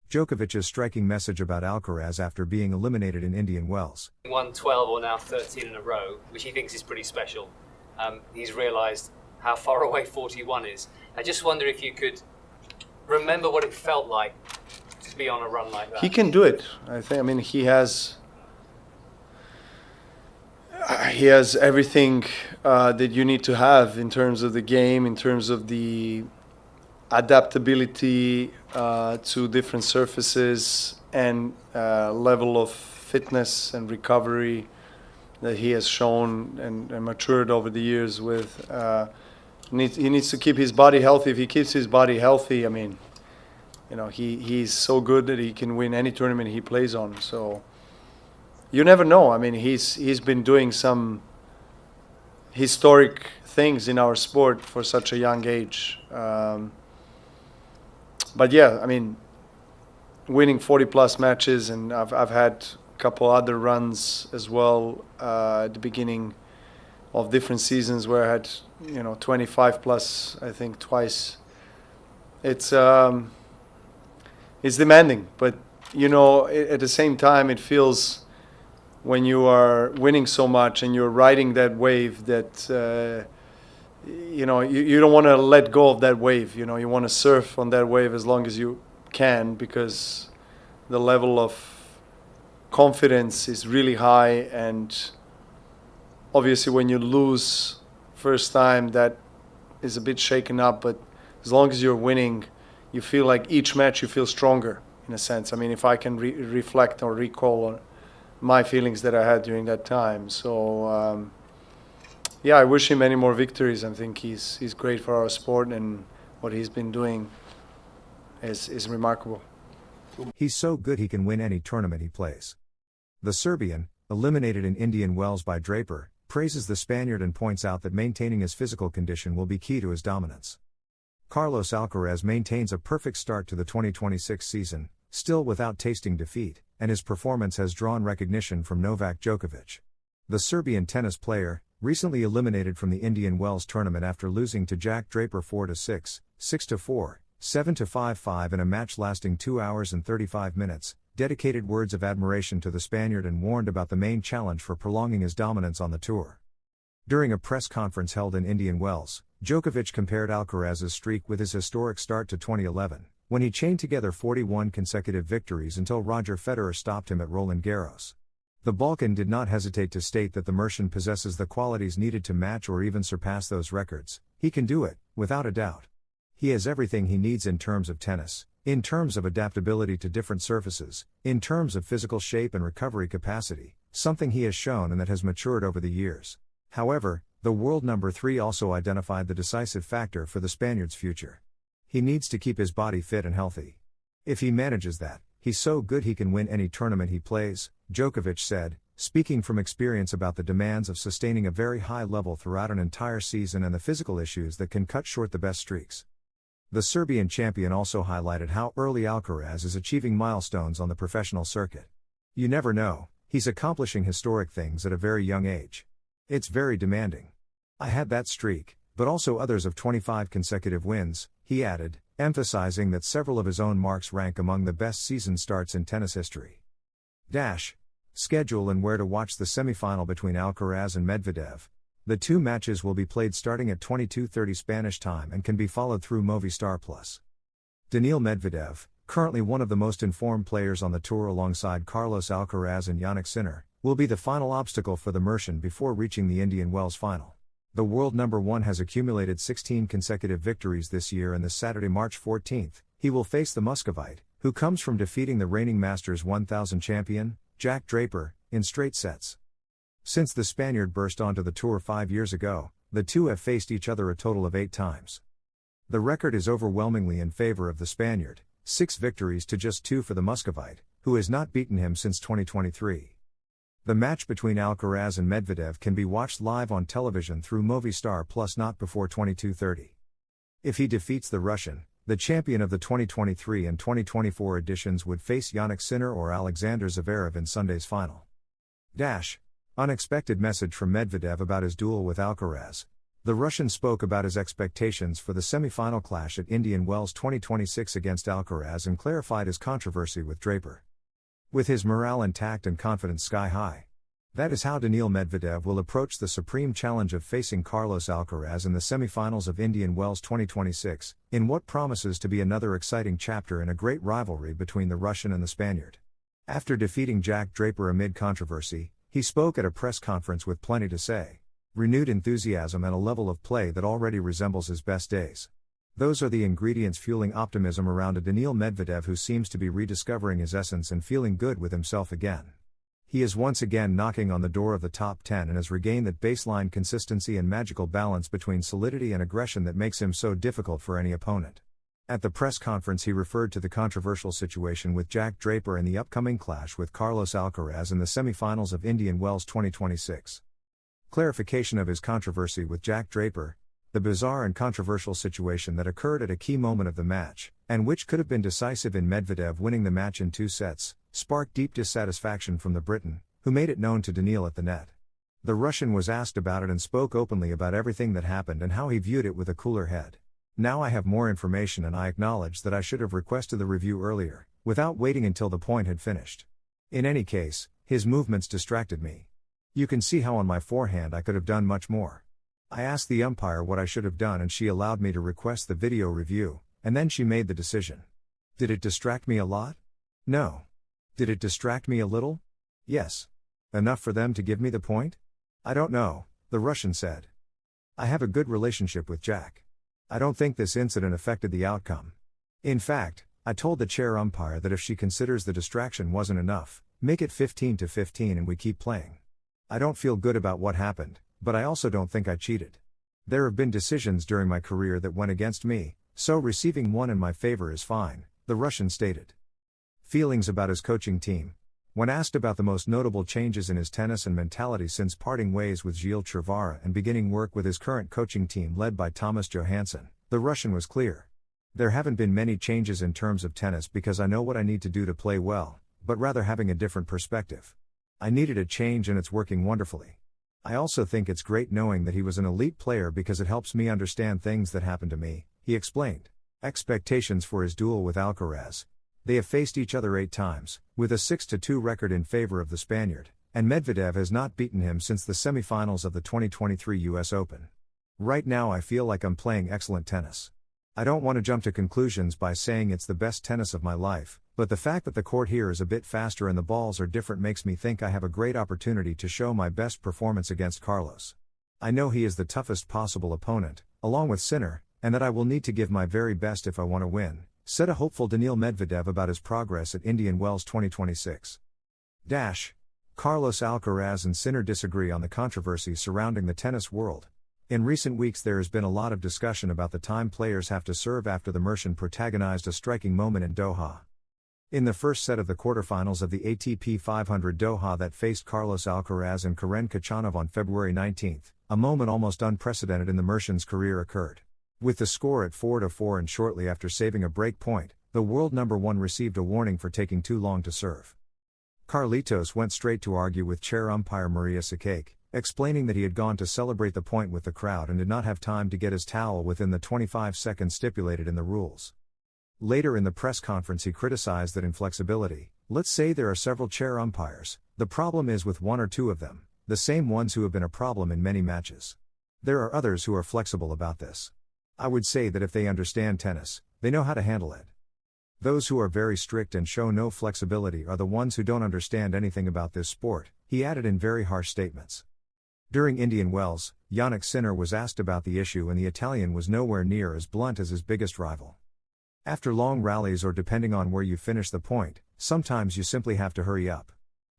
Djokovic's striking message about Alcaraz after being eliminated in Indian Wells. Won 12 or now 13 in a row, which he thinks is pretty special. He's realised how far away 41 is. I just wonder if you could remember what it felt like to be on a run like that. He can do it. I mean, he has everything that you need to have in terms of the game, in terms of the adaptability to different surfaces and level of fitness and recovery that he has shown and matured over the years with. He needs to keep his body healthy. If he keeps his body healthy, I mean, you know, he's so good that he can win any tournament he plays on. So you never know. I mean, he's been doing some historic things in our sport for such a young age. But yeah, I mean, winning 40-plus matches, and I've had a couple other runs as well at the beginning of different seasons where I had, 25-plus, I think, twice. It's demanding, but, at the same time, it feels when you are winning so much and you're riding that wave that you don't want to let go of that wave. You want to surf on that wave as long as you can, because the level of confidence is really high. And obviously when you lose first time, that is a bit shaken up, but as long as you're winning, you feel like each match you feel stronger, in a sense. I mean, if I can reflect or recall on my feelings that I had during that time. So yeah, I wish him many more victories. I think he's great for our sport, and what he's been doing is remarkable. He's so good he can win any tournament he plays. The Serbian, eliminated in Indian Wells by Draper, praises the Spaniard and points out that maintaining his physical condition will be key to his dominance. Carlos Alcaraz maintains a perfect start to the 2026 season, still without tasting defeat, and his performance has drawn recognition from Novak Djokovic. The Serbian tennis player, recently eliminated from the Indian Wells tournament after losing to Jack Draper 4-6, 6-4, 7-5-5 in a match lasting 2 hours and 35 minutes, dedicated words of admiration to the Spaniard and warned about the main challenge for prolonging his dominance on the tour. During a press conference held in Indian Wells, Djokovic compared Alcaraz's streak with his historic start to 2011, when he chained together 41 consecutive victories until Roger Federer stopped him at Roland Garros. The Balkan did not hesitate to state that the Mercian possesses the qualities needed to match or even surpass those records. He can do it, without a doubt. He has everything he needs in terms of tennis, in terms of adaptability to different surfaces, in terms of physical shape and recovery capacity, something he has shown and that has matured over the years. However, the world number 3 also identified the decisive factor for the Spaniard's future. He needs to keep his body fit and healthy. If he manages that, he's so good he can win any tournament he plays, Djokovic said, speaking from experience about the demands of sustaining a very high level throughout an entire season and the physical issues that can cut short the best streaks. The Serbian champion also highlighted how early Alcaraz is achieving milestones on the professional circuit. You never know, he's accomplishing historic things at a very young age. It's very demanding. I had that streak, but also others of 25 consecutive wins, he added, emphasizing that several of his own marks rank among the best season starts in tennis history. Schedule and where to watch the semifinal between Alcaraz and Medvedev. The two matches will be played starting at 22:30 Spanish time and can be followed through Movistar Plus. Daniil Medvedev, currently one of the most informed players on the tour alongside Carlos Alcaraz and Jannik Sinner, will be the final obstacle for the Mercian before reaching the Indian Wells final. The world number 1 has accumulated 16 consecutive victories this year, and this Saturday, March 14th, he will face the Muscovite, who comes from defeating the reigning Masters 1000 champion, Jack Draper, in straight sets. Since the Spaniard burst onto the tour 5 years ago, the two have faced each other a total of 8 times. The record is overwhelmingly in favor of the Spaniard, 6 victories to just 2 for the Muscovite, who has not beaten him since 2023. The match between Alcaraz and Medvedev can be watched live on television through Movistar Plus not before 22:30. If he defeats the Russian, the champion of the 2023 and 2024 editions would face Jannik Sinner or Alexander Zverev in Sunday's final. Unexpected message from Medvedev about his duel with Alcaraz. The Russian spoke about his expectations for the semi-final clash at Indian Wells 2026 against Alcaraz and clarified his controversy with Draper. With his morale intact and confidence sky high. That is how Daniil Medvedev will approach the supreme challenge of facing Carlos Alcaraz in the semi-finals of Indian Wells 2026, in what promises to be another exciting chapter in a great rivalry between the Russian and the Spaniard. After defeating Jack Draper amid controversy, he spoke at a press conference with plenty to say. Renewed enthusiasm and a level of play that already resembles his best days. Those are the ingredients fueling optimism around a Daniil Medvedev who seems to be rediscovering his essence and feeling good with himself again. He is once again knocking on the door of the top 10 and has regained that baseline consistency and magical balance between solidity and aggression that makes him so difficult for any opponent. At the press conference he referred to the controversial situation with Jack Draper and the upcoming clash with Carlos Alcaraz in the semi-finals of Indian Wells 2026. Clarification of his controversy with Jack Draper, the bizarre and controversial situation that occurred at a key moment of the match, and which could have been decisive in Medvedev winning the match in 2 sets, sparked deep dissatisfaction from the Briton, who made it known to Daniil at the net. The Russian was asked about it and spoke openly about everything that happened and how he viewed it with a cooler head. Now I have more information and I acknowledge that I should have requested the review earlier, without waiting until the point had finished. In any case, his movements distracted me. You can see how on my forehand I could have done much more. I asked the umpire what I should have done and she allowed me to request the video review, and then she made the decision. Did it distract me a lot? No. Did it distract me a little? Yes. Enough for them to give me the point? I don't know, the Russian said. I have a good relationship with Jack. I don't think this incident affected the outcome. In fact, I told the chair umpire that if she considers the distraction wasn't enough, make it 15-15 and we keep playing. I don't feel good about what happened, but I also don't think I cheated. There have been decisions during my career that went against me, so receiving one in my favor is fine, the Russian stated. Feelings about his coaching team. When asked about the most notable changes in his tennis and mentality since parting ways with Gilles Trevara and beginning work with his current coaching team led by Thomas Johansson, the Russian was clear. There haven't been many changes in terms of tennis because I know what I need to do to play well, but rather having a different perspective. I needed a change and it's working wonderfully. I also think it's great knowing that he was an elite player because it helps me understand things that happened to me, he explained. Expectations for his duel with Alcaraz. They have faced each other 8 times, with a 6-2 record in favor of the Spaniard, and Medvedev has not beaten him since the semifinals of the 2023 US Open. Right now I feel like I'm playing excellent tennis. I don't want to jump to conclusions by saying it's the best tennis of my life, but the fact that the court here is a bit faster and the balls are different makes me think I have a great opportunity to show my best performance against Carlos. I know he is the toughest possible opponent, along with Sinner, and that I will need to give my very best if I want to win, said a hopeful Daniil Medvedev about his progress at Indian Wells 2026. Carlos Alcaraz and Sinner disagree on the controversy surrounding the tennis world. In recent weeks there has been a lot of discussion about the time players have to serve after the Merchant protagonized a striking moment in Doha. In the first set of the quarterfinals of the ATP 500 Doha that faced Carlos Alcaraz and Karen Khachanov on February 19, a moment almost unprecedented in the Merchant's career occurred. With the score at 4-4 and shortly after saving a break point, the world number 1 received a warning for taking too long to serve. Carlitos went straight to argue with chair umpire Maria Sakake, explaining that he had gone to celebrate the point with the crowd and did not have time to get his towel within the 25 seconds stipulated in the rules. Later in the press conference he criticized that inflexibility. Let's say there are several chair umpires, the problem is with 1 or 2 of them, the same ones who have been a problem in many matches. There are others who are flexible about this. I would say that if they understand tennis, they know how to handle it. Those who are very strict and show no flexibility are the ones who don't understand anything about this sport, he added in very harsh statements. During Indian Wells, Jannik Sinner was asked about the issue and the Italian was nowhere near as blunt as his biggest rival. After long rallies or depending on where you finish the point, sometimes you simply have to hurry up.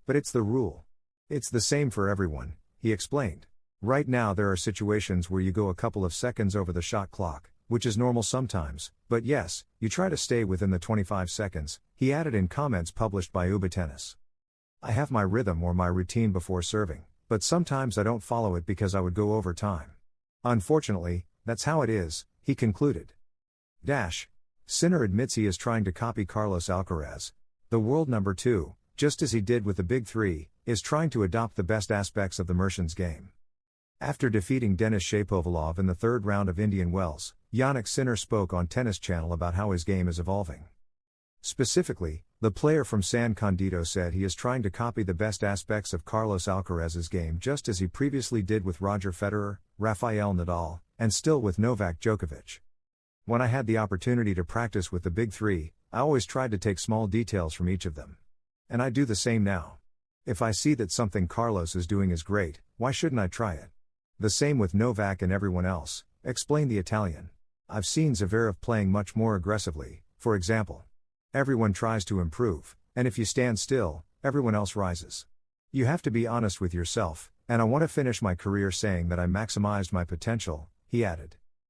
But it's the rule. It's the same for everyone, he explained. Right now there are situations where you go a couple of seconds over the shot clock, which is normal sometimes, but yes, you try to stay within the 25 seconds, he added in comments published by Uba Tennis. I have my rhythm or my routine before serving, but sometimes I don't follow it because I would go over time. Unfortunately, that's how it is, he concluded. Sinner admits he is trying to copy Carlos Alcaraz. The world number 2, just as he did with the Big Three, is trying to adopt the best aspects of the Merchant's game. After defeating Denis Shapovalov in the third round of Indian Wells, Yannick Sinner spoke on Tennis Channel about how his game is evolving. Specifically, the player from San Condito said he is trying to copy the best aspects of Carlos Alcaraz's game just as he previously did with Roger Federer, Rafael Nadal, and still with Novak Djokovic. When I had the opportunity to practice with the big three, I always tried to take small details from each of them. And I do the same now. If I see that something Carlos is doing is great, why shouldn't I try it? The same with Novak and everyone else, explained the Italian. I've seen Zverev playing much more aggressively, for example. Everyone tries to improve, and if you stand still, everyone else rises. You have to be honest with yourself, and I want to finish my career saying that I maximized my potential, he added.